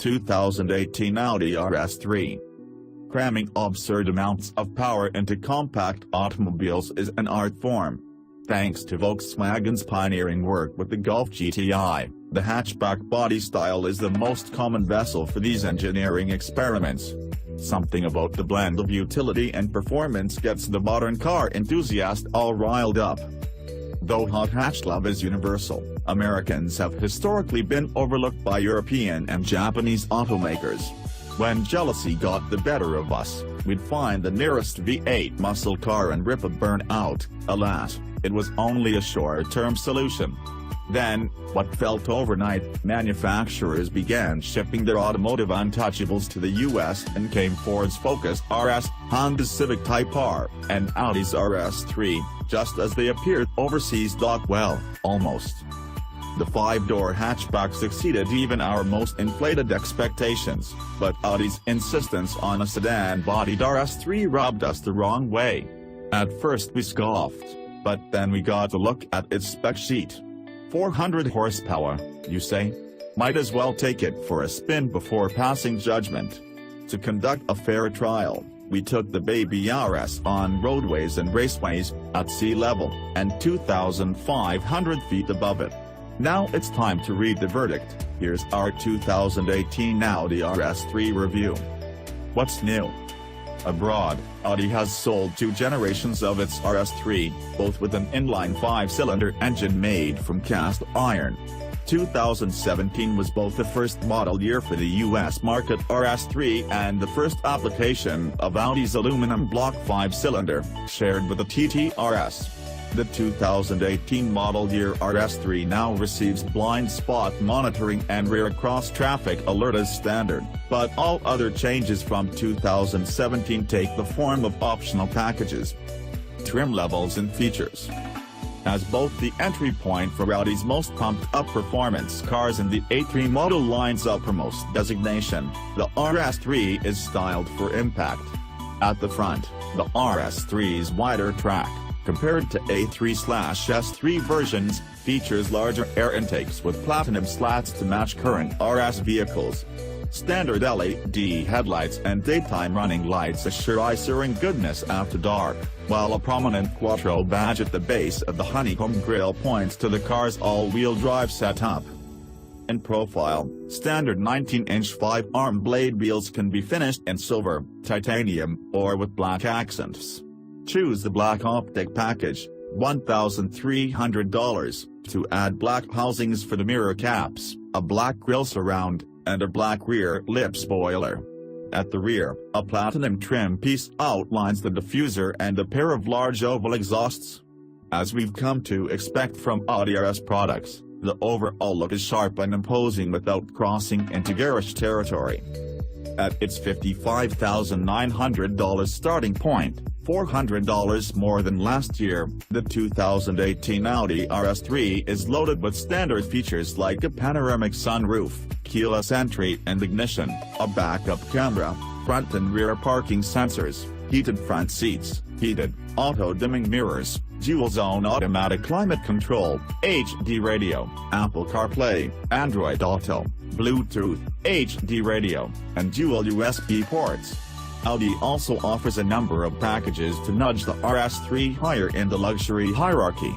2018 Audi RS3. Cramming absurd amounts of power into compact automobiles is an art form. Thanks to Volkswagen's pioneering work with the Golf GTI, the hatchback body style is the most common vessel for these engineering experiments. Something about the blend of utility and performance gets the modern car enthusiast all riled up. Though hot hatch love is universal, Americans have historically been overlooked by European and Japanese automakers. When jealousy got the better of us, we'd find the nearest V8 muscle car and rip a burn out. Alas, it was only a short-term solution. Then, what felt overnight, manufacturers began shipping their automotive untouchables to the US and came Ford's Focus RS, Honda's Civic Type R, and Audi's RS3, just as they appeared overseas. Well, almost. The five-door hatchback succeeded even our most inflated expectations, but Audi's insistence on a sedan-bodied RS3 rubbed us the wrong way. At first we scoffed, but then we got a look at its spec sheet. 400 horsepower, you say? Might as well take it for a spin before passing judgment. To conduct a fair trial, we took the baby RS on roadways and raceways, at sea level, and 2,500 feet above it. Now it's time to read the verdict. Here's our 2018 Audi RS3 review. What's new? Abroad, Audi has sold 2 generations of its RS3, both with an inline 5-cylinder engine made from cast iron. 2017 was both the first model year for the US market RS3 and the first application of Audi's aluminum block 5-cylinder, shared with the TT-RS. The 2018 model year RS3 now receives blind spot monitoring and rear cross-traffic alert as standard, but all other changes from 2017 take the form of optional packages. Trim levels and features. As both the entry point for Audi's most pumped-up performance cars and the A3 model line's uppermost designation, the RS3 is styled for impact. At the front, the RS3's wider track, compared to A3/S3 versions, features larger air intakes with platinum slats to match current RS vehicles. Standard LED headlights and daytime running lights assure eye-searing goodness after dark, while a prominent Quattro badge at the base of the honeycombed grille points to the car's all-wheel drive setup. In profile, standard 19-inch 5-arm blade wheels can be finished in silver, titanium, or with black accents. Choose the black optic package, $1,300, to add black housings for the mirror caps, a black grille surround, and a black rear lip spoiler. At the rear, a platinum trim piece outlines the diffuser and a pair of large oval exhausts. As we've come to expect from Audi RS products, the overall look is sharp and imposing without crossing into garish territory. At its $55,900 starting point, $400 more than last year, the 2018 Audi RS3 is loaded with standard features like a panoramic sunroof, keyless entry and ignition, a backup camera, front and rear parking sensors, heated front seats, heated, auto-dimming mirrors, dual-zone automatic climate control, HD radio, Apple CarPlay, Android Auto, Bluetooth, HD radio, and dual USB ports. Audi also offers a number of packages to nudge the RS3 higher in the luxury hierarchy.